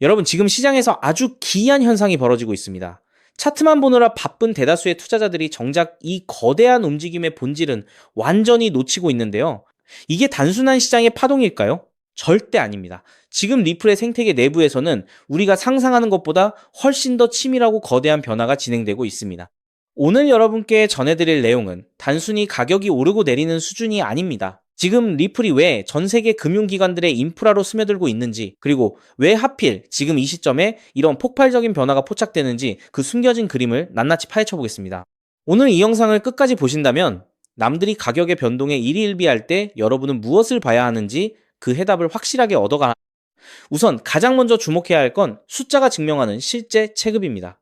여러분, 지금 시장에서 아주 기이한 현상이 벌어지고 있습니다. 차트만 보느라 바쁜 대다수의 투자자들이 정작 이 거대한 움직임의 본질은 완전히 놓치고 있는데요. 이게 단순한 시장의 파동일까요? 절대 아닙니다. 지금 리플의 생태계 내부에서는 우리가 상상하는 것보다 훨씬 더 치밀하고 거대한 변화가 진행되고 있습니다. 오늘 여러분께 전해드릴 내용은 단순히 가격이 오르고 내리는 수준이 아닙니다. 지금 리플이 왜 전 세계 금융기관들의 인프라로 스며들고 있는지, 그리고 왜 하필 지금 이 시점에 이런 폭발적인 변화가 포착되는지 그 숨겨진 그림을 낱낱이 파헤쳐 보겠습니다. 오늘 이 영상을 끝까지 보신다면 남들이 가격의 변동에 일희일비할 때 여러분은 무엇을 봐야 하는지 그 해답을 확실하게 얻어가. 우선 가장 먼저 주목해야 할 건 숫자가 증명하는 실제 체급입니다.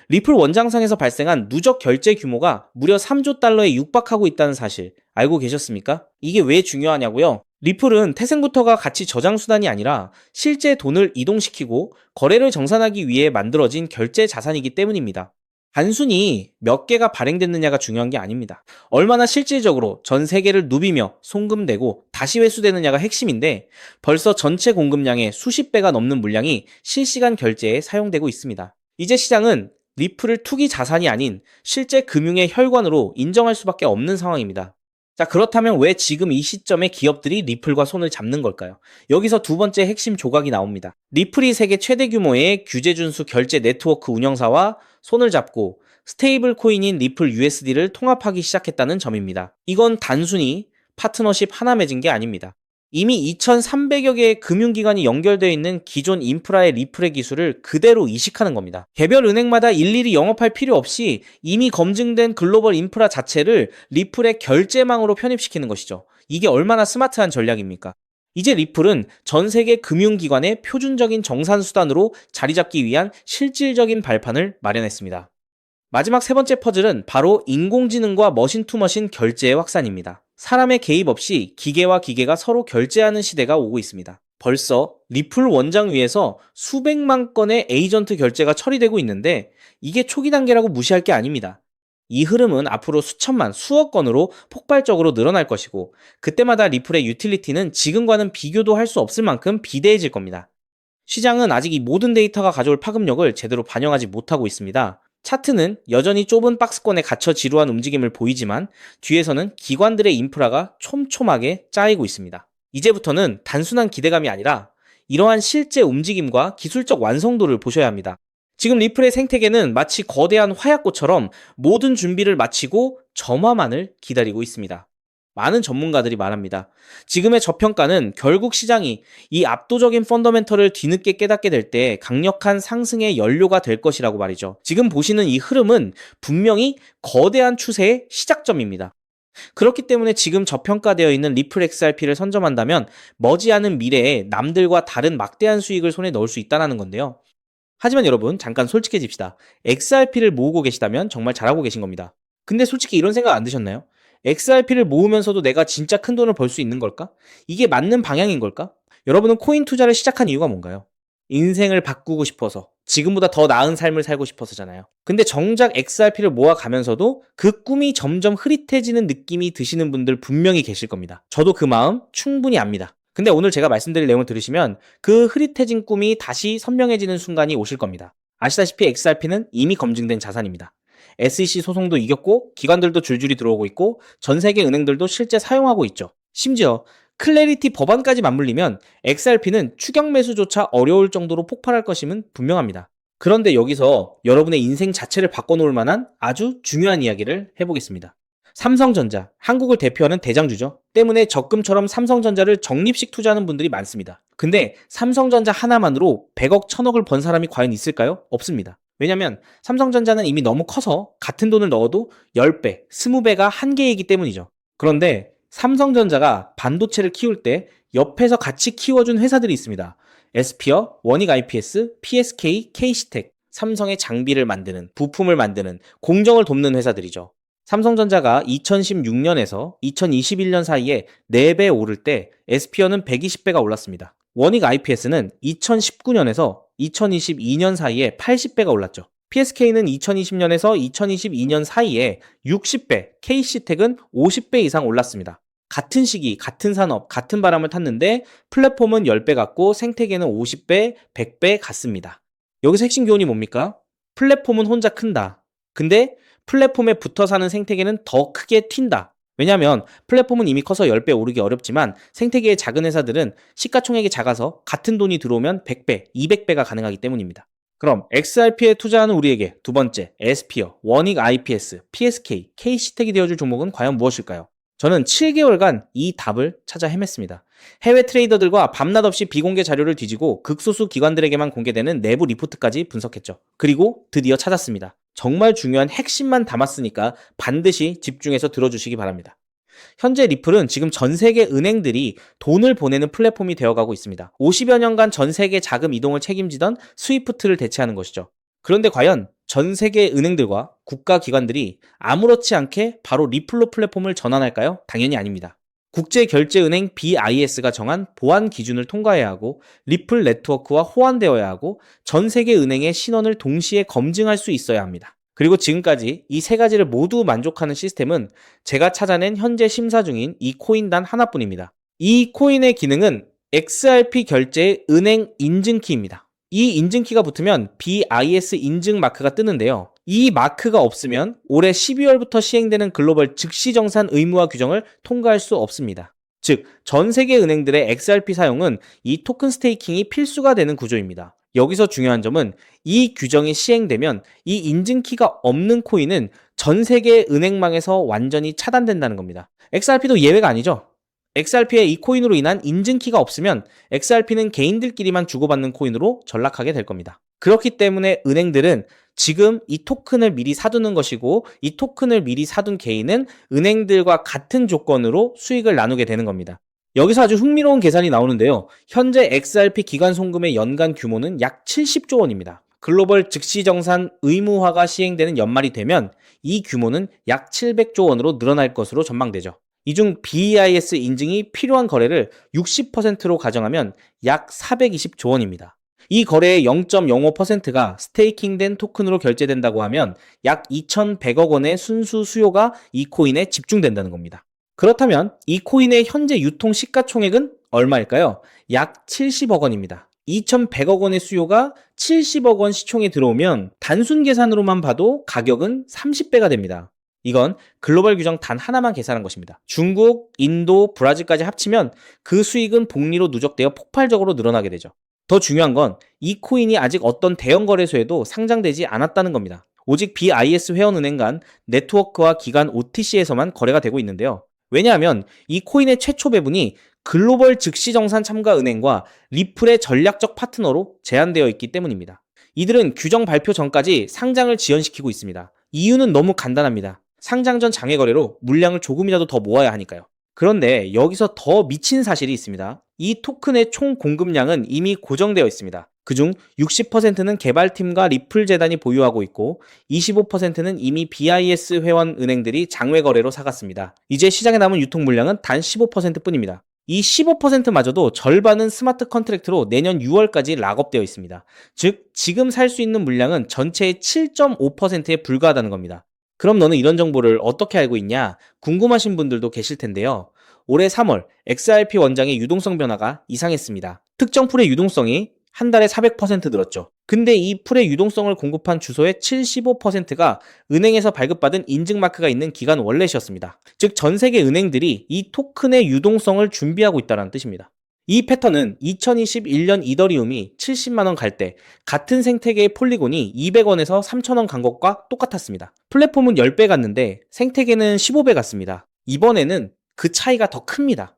리플 원장상에서 발생한 누적 결제 규모가 무려 3조 달러에 육박하고 있다는 사실 알고 계셨습니까? 이게 왜 중요하냐고요? 리플은 태생부터가 가치 저장 수단이 아니라 실제 돈을 이동시키고 거래를 정산하기 위해 만들어진 결제 자산이기 때문입니다. 단순히 몇 개가 발행됐느냐가 중요한 게 아닙니다. 얼마나 실질적으로 전 세계를 누비며 송금되고 다시 회수되느냐가 핵심인데, 벌써 전체 공급량의 수십 배가 넘는 물량이 실시간 결제에 사용되고 있습니다. 이제 시장은 리플을 투기 자산이 아닌 실제 금융의 혈관으로 인정할 수밖에 없는 상황입니다. 자, 그렇다면 왜 지금 이 시점에 기업들이 리플과 손을 잡는 걸까요? 여기서 두 번째 핵심 조각이 나옵니다. 리플이 세계 최대 규모의 규제 준수 결제 네트워크 운영사와 손을 잡고 스테이블 코인인 리플 USD를 통합하기 시작했다는 점입니다. 이건 단순히 파트너십 하나 맺은 게 아닙니다. 이미 2,300여 개의 금융기관이 연결되어 있는 기존 인프라의 리플의 기술을 그대로 이식하는 겁니다. 개별 은행마다 일일이 영업할 필요 없이 이미 검증된 글로벌 인프라 자체를 리플의 결제망으로 편입시키는 것이죠. 이게 얼마나 스마트한 전략입니까? 이제 리플은 전 세계 금융기관의 표준적인 정산 수단으로 자리 잡기 위한 실질적인 발판을 마련했습니다. 마지막 세 번째 퍼즐은 바로 인공지능과 머신투머신 결제의 확산입니다. 사람의 개입 없이 기계와 기계가 서로 결제하는 시대가 오고 있습니다. 벌써 리플 원장 위에서 수백만 건의 에이전트 결제가 처리되고 있는데, 이게 초기 단계라고 무시할 게 아닙니다. 이 흐름은 앞으로 수천만, 수억 건으로 폭발적으로 늘어날 것이고, 그때마다 리플의 유틸리티는 지금과는 비교도 할 수 없을 만큼 비대해질 겁니다. 시장은 아직 이 모든 데이터가 가져올 파급력을 제대로 반영하지 못하고 있습니다. 차트는 여전히 좁은 박스권에 갇혀 지루한 움직임을 보이지만 뒤에서는 기관들의 인프라가 촘촘하게 짜이고 있습니다. 이제부터는 단순한 기대감이 아니라 이러한 실제 움직임과 기술적 완성도를 보셔야 합니다. 지금 리플의 생태계는 마치 거대한 화약고처럼 모든 준비를 마치고 점화만을 기다리고 있습니다. 많은 전문가들이 말합니다. 지금의 저평가는 결국 시장이 이 압도적인 펀더멘털을 뒤늦게 깨닫게 될 때 강력한 상승의 연료가 될 것이라고 말이죠. 지금 보시는 이 흐름은 분명히 거대한 추세의 시작점입니다. 그렇기 때문에 지금 저평가되어 있는 리플 XRP를 선점한다면 머지않은 미래에 남들과 다른 막대한 수익을 손에 넣을 수 있다는 건데요. 하지만 여러분, 잠깐 솔직해집시다. XRP를 모으고 계시다면 정말 잘하고 계신 겁니다. 근데 솔직히 이런 생각 안 드셨나요? XRP를 모으면서도 내가 진짜 큰 돈을 벌 수 있는 걸까? 이게 맞는 방향인 걸까? 여러분은 코인 투자를 시작한 이유가 뭔가요? 인생을 바꾸고 싶어서, 지금보다 더 나은 삶을 살고 싶어서잖아요. 근데 정작 XRP를 모아가면서도 그 꿈이 점점 흐릿해지는 느낌이 드시는 분들 분명히 계실 겁니다. 저도 그 마음 충분히 압니다. 근데 오늘 제가 말씀드릴 내용을 들으시면 그 흐릿해진 꿈이 다시 선명해지는 순간이 오실 겁니다. 아시다시피 XRP는 이미 검증된 자산입니다. SEC 소송도 이겼고 기관들도 줄줄이 들어오고 있고 전 세계 은행들도 실제 사용하고 있죠. 심지어 클래리티 법안까지 맞물리면 XRP는 추격 매수조차 어려울 정도로 폭발할 것임은 분명합니다. 그런데 여기서 여러분의 인생 자체를 바꿔놓을 만한 아주 중요한 이야기를 해보겠습니다. 삼성전자, 한국을 대표하는 대장주죠. 때문에 적금처럼 삼성전자를 적립식 투자하는 분들이 많습니다. 근데 삼성전자 하나만으로 100억, 1000억을 번 사람이 과연 있을까요? 없습니다. 왜냐면 삼성전자는 이미 너무 커서 같은 돈을 넣어도 10배, 20배가 한계이기 때문이죠. 그런데 삼성전자가 반도체를 키울 때 옆에서 같이 키워준 회사들이 있습니다. 에스피어, 원익 IPS, PSK, K시텍, 삼성의 장비를 만드는, 부품을 만드는, 공정을 돕는 회사들이죠. 삼성전자가 2016년에서 2021년 사이에 4배 오를 때 에스피어는 120배가 올랐습니다. 원익 IPS는 2019년에서 2022년 사이에 80배가 올랐죠. PSK는 2020년에서 2022년 사이에 60배, K시텍은 50배 이상 올랐습니다. 같은 시기, 같은 산업, 같은 바람을 탔는데 플랫폼은 10배 같고 생태계는 50배, 100배 같습니다. 여기서 핵심 교훈이 뭡니까? 플랫폼은 혼자 큰다. 근데 플랫폼에 붙어 사는 생태계는 더 크게 튄다. 왜냐하면 플랫폼은 이미 커서 10배 오르기 어렵지만 생태계의 작은 회사들은 시가총액이 작아서 같은 돈이 들어오면 100배, 200배가 가능하기 때문입니다. 그럼 XRP에 투자하는 우리에게 두 번째, 에스피어, 원익 IPS, PSK, K시텍이 되어줄 종목은 과연 무엇일까요? 저는 7개월간 이 답을 찾아 헤맸습니다. 해외 트레이더들과 밤낮 없이 비공개 자료를 뒤지고 극소수 기관들에게만 공개되는 내부 리포트까지 분석했죠. 그리고 드디어 찾았습니다. 정말 중요한 핵심만 담았으니까 반드시 집중해서 들어주시기 바랍니다. 현재 리플은 지금 전 세계 은행들이 돈을 보내는 플랫폼이 되어가고 있습니다. 50여 년간 전 세계 자금 이동을 책임지던 스위프트를 대체하는 것이죠. 그런데 과연 전 세계 은행들과 국가기관들이 아무렇지 않게 바로 리플로 플랫폼을 전환할까요? 당연히 아닙니다. 국제결제은행 BIS가 정한 보안 기준을 통과해야 하고 리플 네트워크와 호환되어야 하고 전 세계 은행의 신원을 동시에 검증할 수 있어야 합니다. 그리고 지금까지 이 세 가지를 모두 만족하는 시스템은 제가 찾아낸 현재 심사 중인 이 코인 단 하나뿐입니다. 이 코인의 기능은 XRP 결제의 은행 인증키입니다. 이 인증키가 붙으면 BIS 인증 마크가 뜨는데요. 이 마크가 없으면 올해 12월부터 시행되는 글로벌 즉시정산 의무화 규정을 통과할 수 없습니다. 즉, 전 세계 은행들의 XRP 사용은 이 토큰 스테이킹이 필수가 되는 구조입니다. 여기서 중요한 점은 이 규정이 시행되면 이 인증키가 없는 코인은 전 세계 은행망에서 완전히 차단된다는 겁니다. XRP도 예외가 아니죠. XRP의 이 코인으로 인한 인증키가 없으면 XRP는 개인들끼리만 주고받는 코인으로 전락하게 될 겁니다. 그렇기 때문에 은행들은 지금 이 토큰을 미리 사두는 것이고 이 토큰을 미리 사둔 개인은 은행들과 같은 조건으로 수익을 나누게 되는 겁니다. 여기서 아주 흥미로운 계산이 나오는데요. 현재 XRP 기관 송금의 연간 규모는 약 70조 원입니다. 글로벌 즉시정산 의무화가 시행되는 연말이 되면 이 규모는 약 700조 원으로 늘어날 것으로 전망되죠. 이 중 BIS 인증이 필요한 거래를 60%로 가정하면 약 420조 원입니다. 이 거래의 0.05%가 스테이킹된 토큰으로 결제된다고 하면 약 2,100억 원의 순수 수요가 이 코인에 집중된다는 겁니다. 그렇다면 이 코인의 현재 유통 시가총액은 얼마일까요? 약 70억 원입니다. 2,100억 원의 수요가 70억 원 시총에 들어오면 단순 계산으로만 봐도 가격은 30배가 됩니다. 이건 글로벌 규정 단 하나만 계산한 것입니다. 중국, 인도, 브라질까지 합치면 그 수익은 복리로 누적되어 폭발적으로 늘어나게 되죠. 더 중요한 건 이 코인이 아직 어떤 대형 거래소에도 상장되지 않았다는 겁니다. 오직 BIS 회원은행 간 네트워크와 기관 OTC에서만 거래가 되고 있는데요. 왜냐하면 이 코인의 최초 배분이 글로벌 즉시정산 참가 은행과 리플의 전략적 파트너로 제한되어 있기 때문입니다. 이들은 규정 발표 전까지 상장을 지연시키고 있습니다. 이유는 너무 간단합니다. 상장 전 장외 거래로 물량을 조금이라도 더 모아야 하니까요. 그런데 여기서 더 미친 사실이 있습니다. 이 토큰의 총 공급량은 이미 고정되어 있습니다. 그중 60%는 개발팀과 리플 재단이 보유하고 있고 25%는 이미 BIS 회원 은행들이 장외 거래로 사갔습니다. 이제 시장에 남은 유통 물량은 단 15%뿐입니다. 이 15%마저도 절반은 스마트 컨트랙트로 내년 6월까지 락업되어 있습니다. 즉, 지금 살 수 있는 물량은 전체의 7.5%에 불과하다는 겁니다. 그럼 너는 이런 정보를 어떻게 알고 있냐? 궁금하신 분들도 계실 텐데요. 올해 3월 XRP 원장의 유동성 변화가 이상했습니다. 특정 풀의 유동성이 한 달에 400% 늘었죠. 근데 이 풀의 유동성을 공급한 주소의 75%가 은행에서 발급받은 인증마크가 있는 기관 월렛이었습니다. 즉, 전 세계 은행들이 이 토큰의 유동성을 준비하고 있다는 뜻입니다. 이 패턴은 2021년 이더리움이 70만원 갈 때 같은 생태계의 폴리곤이 200원에서 3,000원 간 것과 똑같았습니다. 플랫폼은 10배 갔는데 생태계는 15배 갔습니다. 이번에는 그 차이가 더 큽니다.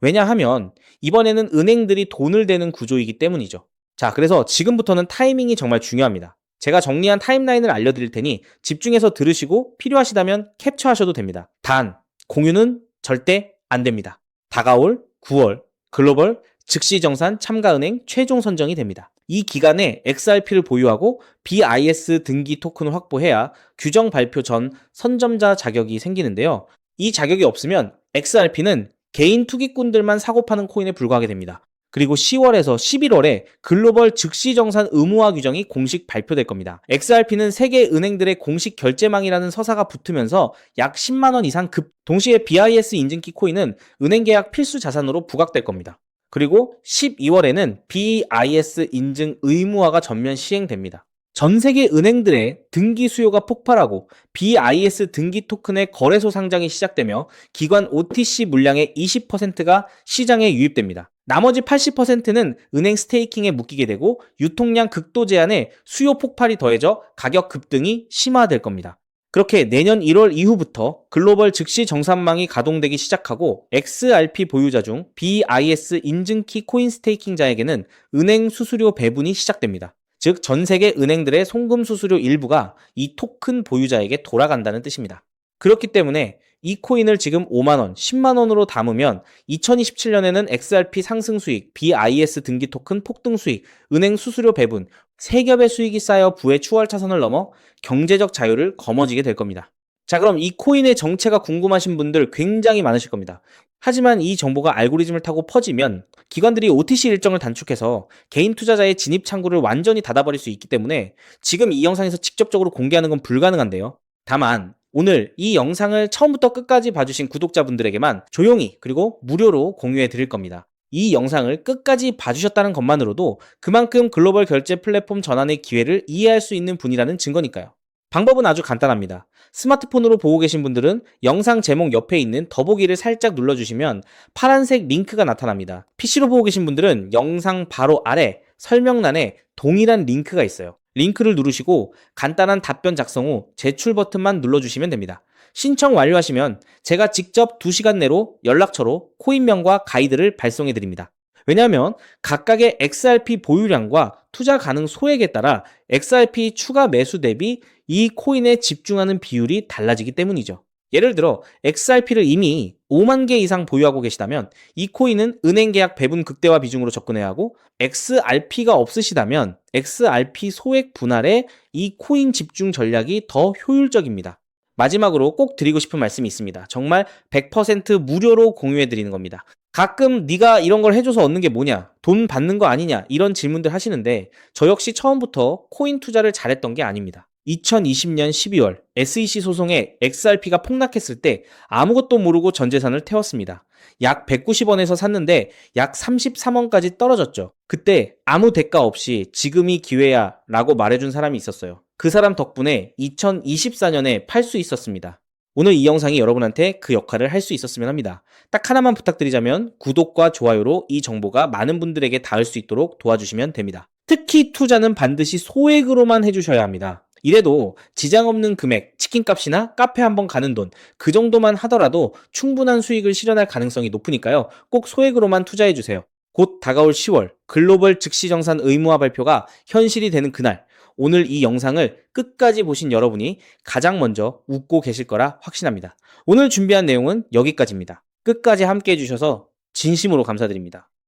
왜냐하면 이번에는 은행들이 돈을 대는 구조이기 때문이죠. 자, 그래서 지금부터는 타이밍이 정말 중요합니다. 제가 정리한 타임라인을 알려드릴 테니 집중해서 들으시고 필요하시다면 캡처하셔도 됩니다. 단, 공유는 절대 안 됩니다. 다가올 9월 글로벌 즉시정산 참가은행 최종 선정이 됩니다. 이 기간에 XRP를 보유하고 BIS 등기 토큰을 확보해야 규정 발표 전 선점자 자격이 생기는데요. 이 자격이 없으면 XRP는 개인 투기꾼들만 사고 파는 코인에 불과하게 됩니다. 그리고 10월에서 11월에 글로벌 즉시정산 의무화 규정이 공식 발표될 겁니다. XRP는 세계 은행들의 공식 결제망이라는 서사가 붙으면서 약 10만 원 이상 동시에 BIS 인증키 코인은 은행 계약 필수 자산으로 부각될 겁니다. 그리고 12월에는 BIS 인증 의무화가 전면 시행됩니다. 전 세계 은행들의 등기 수요가 폭발하고 BIS 등기 토큰의 거래소 상장이 시작되며 기관 OTC 물량의 20%가 시장에 유입됩니다. 나머지 80%는 은행 스테이킹에 묶이게 되고 유통량 극도 제한에 수요 폭발이 더해져 가격 급등이 심화될 겁니다. 그렇게 내년 1월 이후부터 글로벌 즉시 정산망이 가동되기 시작하고 XRP 보유자 중 BIS 인증키 코인 스테이킹자에게는 은행 수수료 배분이 시작됩니다. 즉, 전 세계 은행들의 송금 수수료 일부가 이 토큰 보유자에게 돌아간다는 뜻입니다. 그렇기 때문에 이 코인을 지금 5만원, 10만원으로 담으면 2027년에는 XRP 상승 수익, BIS 등기 토큰 폭등 수익, 은행 수수료 배분, 세 겹의 수익이 쌓여 부의 추월 차선을 넘어 경제적 자유를 거머쥐게 될 겁니다. 자, 그럼 이 코인의 정체가 궁금하신 분들 굉장히 많으실 겁니다. 하지만 이 정보가 알고리즘을 타고 퍼지면 기관들이 OTC 일정을 단축해서 개인 투자자의 진입 창구를 완전히 닫아버릴 수 있기 때문에 지금 이 영상에서 직접적으로 공개하는 건 불가능한데요. 다만 오늘 이 영상을 처음부터 끝까지 봐주신 구독자분들에게만 조용히 그리고 무료로 공유해 드릴 겁니다. 이 영상을 끝까지 봐주셨다는 것만으로도 그만큼 글로벌 결제 플랫폼 전환의 기회를 이해할 수 있는 분이라는 증거니까요. 방법은 아주 간단합니다. 스마트폰으로 보고 계신 분들은 영상 제목 옆에 있는 더보기를 살짝 눌러주시면 파란색 링크가 나타납니다. PC로 보고 계신 분들은 영상 바로 아래 설명란에 동일한 링크가 있어요. 링크를 누르시고 간단한 답변 작성 후 제출 버튼만 눌러주시면 됩니다. 신청 완료하시면 제가 직접 2시간 내로 연락처로 코인명과 가이드를 발송해 드립니다. 왜냐하면 각각의 XRP 보유량과 투자 가능 소액에 따라 XRP 추가 매수 대비 이 코인에 집중하는 비율이 달라지기 때문이죠. 예를 들어 XRP를 이미 5만 개 이상 보유하고 계시다면 이 코인은 은행 계약 배분 극대화 비중으로 접근해야 하고, XRP가 없으시다면 XRP 소액 분할에 이 코인 집중 전략이 더 효율적입니다. 마지막으로 꼭 드리고 싶은 말씀이 있습니다. 정말 100% 무료로 공유해 드리는 겁니다. 가끔 네가 이런 걸 해줘서 얻는 게 뭐냐, 돈 받는 거 아니냐, 이런 질문들 하시는데 저 역시 처음부터 코인 투자를 잘했던 게 아닙니다. 2020년 12월 SEC 소송에 XRP가 폭락했을 때 아무것도 모르고 전 재산을 태웠습니다. 약 190원에서 샀는데 약 33원까지 떨어졌죠. 그때 아무 대가 없이 지금이 기회야 라고 말해준 사람이 있었어요. 그 사람 덕분에 2024년에 팔 수 있었습니다. 오늘 이 영상이 여러분한테 그 역할을 할 수 있었으면 합니다. 딱 하나만 부탁드리자면 구독과 좋아요로 이 정보가 많은 분들에게 닿을 수 있도록 도와주시면 됩니다. 특히 투자는 반드시 소액으로만 해주셔야 합니다. 이래도 지장 없는 금액, 치킨값이나 카페 한번 가는 돈, 그 정도만 하더라도 충분한 수익을 실현할 가능성이 높으니까요. 꼭 소액으로만 투자해주세요. 곧 다가올 10월 글로벌 즉시정산 의무화 발표가 현실이 되는 그날, 오늘 이 영상을 끝까지 보신 여러분이 가장 먼저 웃고 계실 거라 확신합니다. 오늘 준비한 내용은 여기까지입니다. 끝까지 함께 해주셔서 진심으로 감사드립니다.